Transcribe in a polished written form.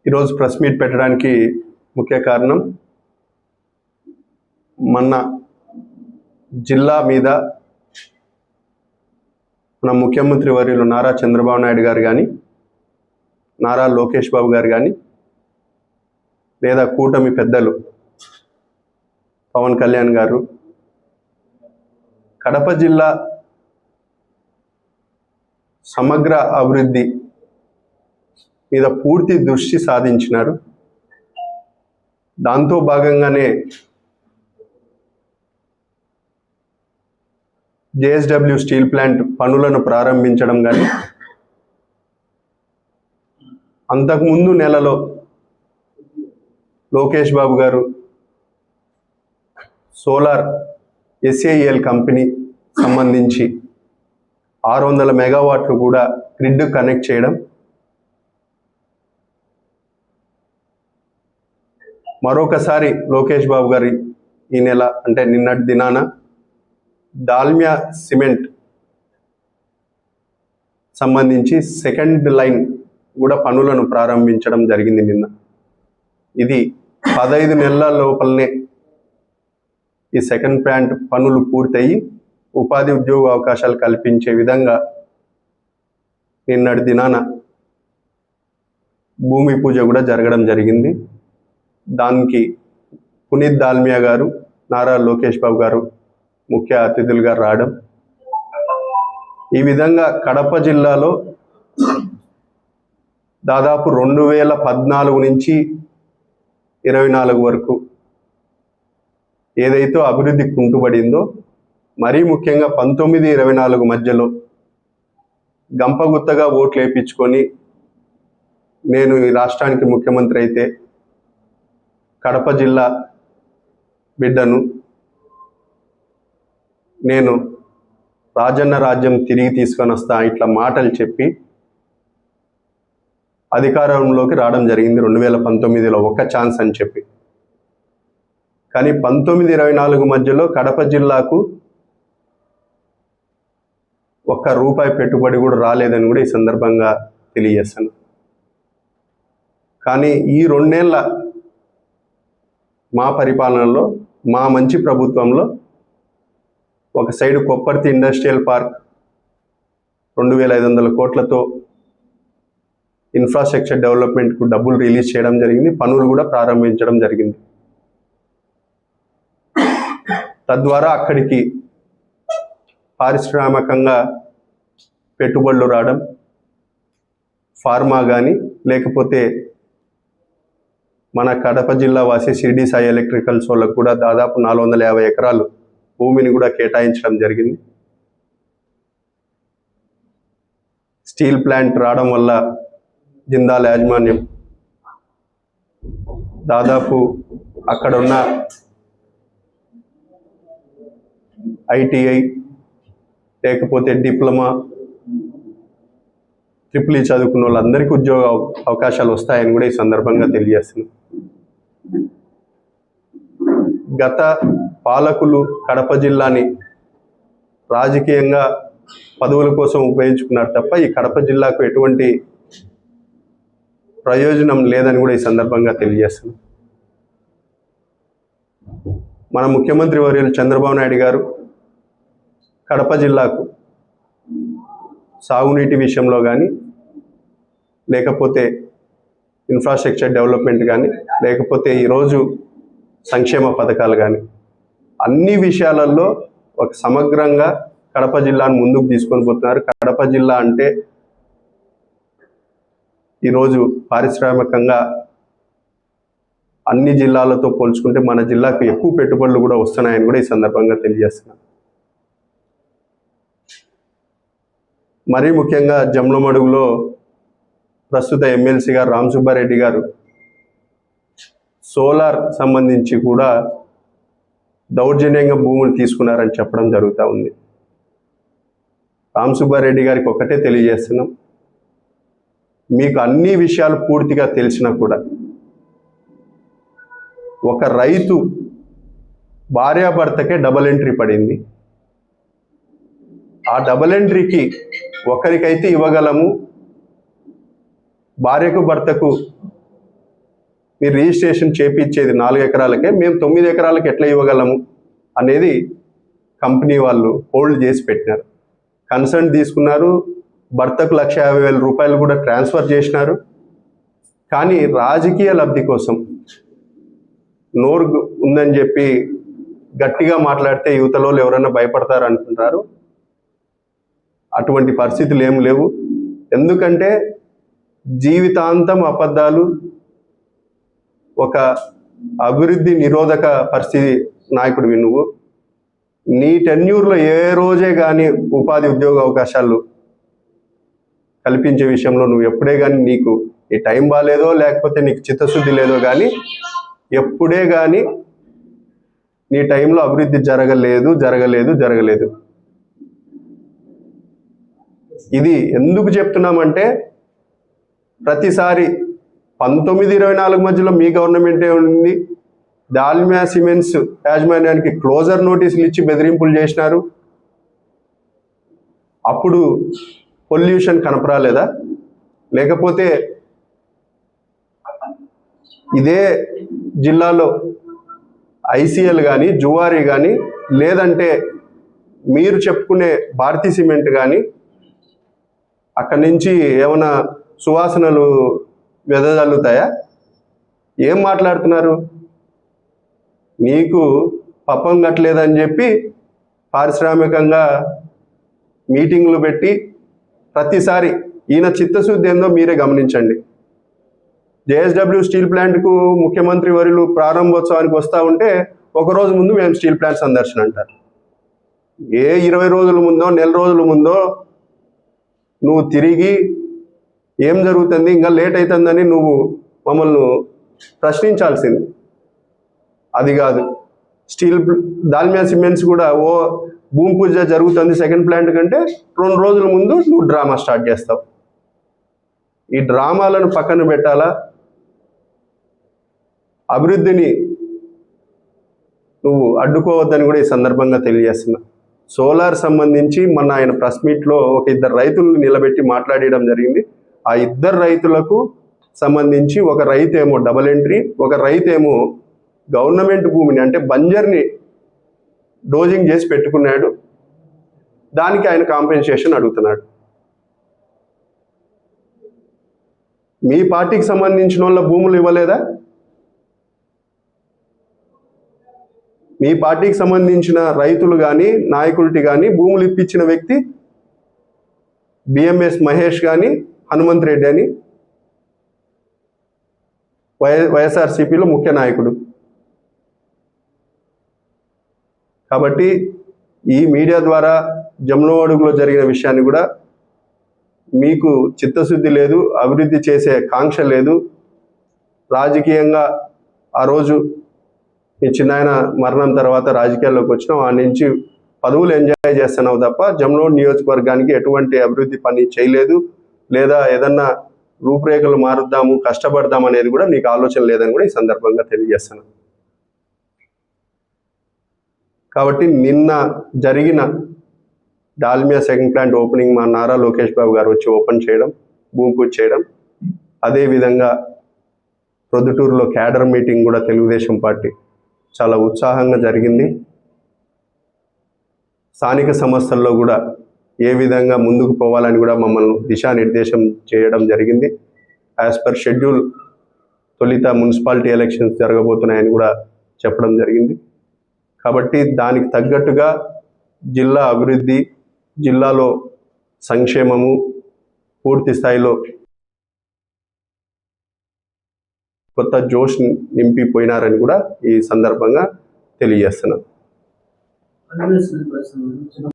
ఈరోజు press meet పెట్టడానికి ముఖ్య కారణం మన జిల్లా మీద మన ముఖ్యమంత్రి వర్యులు నారా చంద్రబాబు నాయుడు గారు కానీ, నారా లోకేష్ బాబు గారు కానీ, లేదా కూటమి పెద్దలు పవన్ కళ్యాణ్ గారు కడప జిల్లా సమగ్ర అభివృద్ధి మీద పూర్తి దృష్టి సాధించినారు. దాంతో భాగంగానే JSW స్టీల్ ప్లాంట్ పనులను ప్రారంభించడం కానీ, అంతకుముందు నెలలో లోకేష్ బాబు గారు సోలార్ SAEL కంపెనీ సంబంధించి 600 మెగావాట్లు కూడా గ్రిడ్ కనెక్ట్ చేయడం, మరొకసారి లోకేష్ బాబు గారి ఈ నెల అంటే నిన్నటి దినాన దాల్మియా సిమెంట్ సంబంధించి సెకండ్ లైన్ కూడా పనులను ప్రారంభించడం జరిగింది నిన్న. ఇది 15 నెలల లోపలనే ఈ సెకండ్ ప్లాంట్ పనులు పూర్తయి ఉపాధి ఉద్యోగ అవకాశాలు కల్పించే విధంగా నిన్నటి దినాన భూమి పూజ కూడా జరగడం జరిగింది. దానికి పునీత్ దాల్మియా గారు, నారా లోకేష్ బాబు గారు ముఖ్య అతిథులుగా రావడం, ఈ విధంగా కడప జిల్లాలో దాదాపు 2014 నుంచి 24 వరకు ఏదైతే అభివృద్ధి కుంటుపడిందో, మరీ ముఖ్యంగా 19-24 మధ్యలో గంపగుత్తగా ఓట్లు వేయించుకొని నేను ఈ రాష్ట్రానికి ముఖ్యమంత్రి అయితే కడప జిల్లా బిడ్డను, నేను రాజన్న రాజ్యం తిరిగి తీసుకొని వస్తా ఇట్లా మాటలు చెప్పి అధికారంలోకి రావడం జరిగింది 2019లో ఒక్క ఛాన్స్ అని చెప్పి. కానీ 19-24 మధ్యలో కడప జిల్లాకు ఒక్క రూపాయి పెట్టుబడి కూడా రాలేదని కూడా ఈ సందర్భంగా తెలియజేస్తాను. కానీ ఈ 2 ఏళ్ల మా పరిపాలనలో, మా మంచి ప్రభుత్వంలో ఒక సైడు కొప్పర్తి ఇండస్ట్రియల్ పార్క్ 2500 కోట్లతో ఇన్ఫ్రాస్ట్రక్చర్ డెవలప్మెంట్కు డబ్బులు రిలీజ్ చేయడం జరిగింది, పనులు కూడా ప్రారంభించడం జరిగింది. తద్వారా అక్కడికి పారిశ్రామికంగా పెట్టుబడులు రావడం, ఫార్మా కానీ లేకపోతే మన కడప జిల్లా వాసి షిరిడి సాయి ఎలక్ట్రికల్స్ వాళ్ళకు కూడా దాదాపు 450 ఎకరాలు భూమిని కూడా కేటాయించడం జరిగింది. స్టీల్ ప్లాంట్ రావడం వల్ల జిందాల్ యాజమాన్యం దాదాపు అక్కడ ఉన్న ITI లేకపోతే డిప్లొమా, EEE చదువుకున్న వాళ్ళందరికీ ఉద్యోగ అవకాశాలు వస్తాయని కూడా ఈ సందర్భంగా తెలియజేస్తున్నాం. గత పాలకులు కడప జిల్లాని రాజకీయంగా పదవుల కోసం ఉపయోగించుకున్నారు తప్ప ఈ కడప జిల్లాకు ఎటువంటి ప్రయోజనం లేదని కూడా ఈ సందర్భంగా తెలియజేస్తున్నాం. మన ముఖ్యమంత్రి వర్యులు చంద్రబాబు నాయుడు గారు కడప జిల్లాకు సాగునీటి విషయంలో కానీ, లేకపోతే ఇన్ఫ్రాస్ట్రక్చర్ డెవలప్మెంట్ కానీ, లేకపోతే ఈరోజు సంక్షేమ పథకాలు కానీ, అన్ని విషయాలలో ఒక సమగ్రంగా కడప జిల్లాను ముందుకు తీసుకొని పోతున్నారు. కడప జిల్లా అంటే ఈరోజు పారిశ్రామికంగా అన్ని జిల్లాలతో పోల్చుకుంటే మన జిల్లాకు ఎక్కువ పెట్టుబడులు కూడా వస్తున్నాయని కూడా ఈ సందర్భంగా తెలియజేస్తున్నాను. మరీ ముఖ్యంగా జమ్లమడుగులో ప్రస్తుత ఎమ్మెల్సీ గారు రామ్ సుబ్బారెడ్డి గారు సోలార్ సంబంధించి కూడా దౌర్జన్యంగా భూములు తీసుకున్నారని చెప్పడం జరుగుతూ ఉంది. రామ్ సుబ్బారెడ్డి గారికి ఒకటే తెలియజేస్తున్నాం, మీకు అన్ని విషయాలు పూర్తిగా తెలిసినా కూడా ఒక రైతు భార్యాభర్తకే డబుల్ ఎంట్రీ పడింది. ఆ డబుల్ ఎంట్రీకి ఒకరికైతే ఇవ్వగలము, భార్యకు భర్తకు మీరు రిజిస్ట్రేషన్ చేపించేది 4 ఎకరాలకే, మేము 9 ఎకరాలకు ఎట్లా ఇవ్వగలము అనేది కంపెనీ వాళ్ళు హోల్డ్ చేసి పెట్టినారు. కన్సర్న్ తీసుకున్నారు, భర్తకు 1,50,000 రూపాయలు కూడా ట్రాన్స్ఫర్ చేసినారు. కానీ రాజకీయ లబ్ధి కోసం నోరు ఉందని చెప్పి గట్టిగా మాట్లాడితే యువతలో ఎవరైనా భయపడతారు అనుకుంటారు. అటువంటి పరిస్థితులు ఏం లేవు. ఎందుకంటే జీవితాంతం అబద్ధాలు, ఒక అభివృద్ధి నిరోధక పరిస్థితి నాయకుడివి నువ్వు. నీ టెన్యూర్లో ఏ రోజే కానీ ఉపాధి ఉద్యోగ అవకాశాలు కల్పించే విషయంలో నువ్వు ఎప్పుడే కానీ, నీకు నీ టైం బాగాలేదో లేకపోతే నీకు చిత్తశుద్ధి లేదో కానీ, ఎప్పుడే కానీ నీ టైంలో అభివృద్ధి జరగలేదు. ఇది ఎందుకు చెప్తున్నామంటే, ప్రతిసారి 19-24 మధ్యలో మీ గవర్నమెంటే ఉంది. దాల్మియా సిమెంట్స్ యాజమాన్యానికి క్లోజర్ నోటీసులు ఇచ్చి బెదిరింపులు చేసినారు. అప్పుడు పొల్యూషన్ కనపరాలేదా? లేకపోతే ఇదే జిల్లాలో ఐసీఎల్ కానీ, జువారీ కానీ, లేదంటే మీరు చెప్పుకునే భారతీ సిమెంట్ కానీ అక్కడి నుంచి ఏమైనా సువాసనలు వెదజల్లుతాయా? ఏం మాట్లాడుతున్నారు? నీకు పప్పం కట్టలేదని చెప్పి పారిశ్రామికంగా మీటింగ్లు పెట్టి ప్రతిసారి ఈయన చిత్తశుద్ధి ఏందో మీరే గమనించండి. జేఎస్డబ్ల్యూ స్టీల్ ప్లాంట్కు ముఖ్యమంత్రి వర్యులు ప్రారంభోత్సవానికి వస్తూ ఉంటే ఒకరోజు ముందు మేము స్టీల్ ప్లాంట్ సందర్శన అంటారు. ఏ 20 రోజుల ముందో, నెల రోజుల ముందో నువ్వు తిరిగి ఏం జరుగుతుంది, ఇంకా లేట్ అవుతుందని నువ్వు మమ్మల్ని ప్రశ్నించాల్సింది. అది కాదు. దాల్మియా సిమెంట్స్ కూడా భూమి పూజ జరుగుతుంది సెకండ్ ప్లాంట్ కంటే 2 రోజుల ముందు నువ్వు డ్రామా స్టార్ట్ చేస్తావు. ఈ డ్రామాలను పక్కన పెట్టాలా? అభివృద్ధిని నువ్వు అడ్డుకోవద్దని కూడా ఈ సందర్భంగా తెలియజేస్తున్నా. సోలార్ సంబంధించి మొన్న ఆయన ప్రెస్ మీట్లో ఒక 2 రైతులను నిలబెట్టి మాట్లాడడం జరిగింది. ఆ 2 రైతులకు సంబంధించి ఒక రైతు ఏమో డబల్ ఎంట్రీ, ఒక రైతు ఏమో గవర్నమెంట్ భూమిని అంటే బంజర్ని డోజింగ్ చేసి పెట్టుకున్నాడు. దానికి ఆయన కాంపెన్సేషన్ అడుగుతున్నాడు. మీ పార్టీకి సంబంధించిన వాళ్ళ భూములు ఇవ్వలేదా? మీ పార్టీకి సంబంధించిన రైతులు కానీ, నాయకులకి కానీ భూములు ఇప్పించిన వ్యక్తి బిఎంఎస్ మహేష్ కానీ, హనుమంత్ రెడ్డి అని వైఎస్ఆర్సీపీలో ముఖ్య నాయకుడు. కాబట్టి ఈ మీడియా ద్వారా జమ్నోవాడుగులో జరిగిన విషయాన్ని కూడా మీకు చిత్తశుద్ధి లేదు, అభివృద్ధి చేసే కాంక్ష లేదు. రాజకీయంగా ఆ రోజు మీ చిన్నాయన మరణం తర్వాత రాజకీయాల్లోకి వచ్చినావు, ఆ నుంచి పదవులు ఎంజాయ్ చేస్తున్నావు తప్ప జమ్నోడ్ నియోజకవర్గానికి ఎటువంటి అభివృద్ధి పని చేయలేదు. లేదా ఏదన్నా రూపురేఖలు మారుద్దాము, కష్టపడదాం అనేది కూడా నీకు ఆలోచన లేదని కూడా ఈ సందర్భంగా తెలియజేస్తున్నాను. కాబట్టి నిన్న జరిగిన దాల్మియా సెకండ్ ప్లాంట్ ఓపెనింగ్ మా నారా లోకేష్ బాబు గారు వచ్చి ఓపెన్ చేయడం, భూమి పూజ చేయడం, అదేవిధంగా ప్రొద్దుటూరులో క్యాడర్ మీటింగ్ కూడా తెలుగుదేశం పార్టీ చాలా ఉత్సాహంగా జరిగింది. స్థానిక సంస్థల్లో కూడా ఏ విధంగా ముందుకు పోవాలని కూడా మమ్మల్ని దిశానిర్దేశం చేయడం జరిగింది. యాజ్ పర్ షెడ్యూల్ తొలిత మున్సిపాలిటీ ఎలక్షన్స్ జరగబోతున్నాయని కూడా చెప్పడం జరిగింది. కాబట్టి దానికి తగ్గట్టుగా జిల్లా అభివృద్ధి, జిల్లాలో సంక్షేమము పూర్తి స్థాయిలో కొత్త జోష్ నింపిపోయినారని కూడా ఈ సందర్భంగా తెలియజేస్తున్నాను.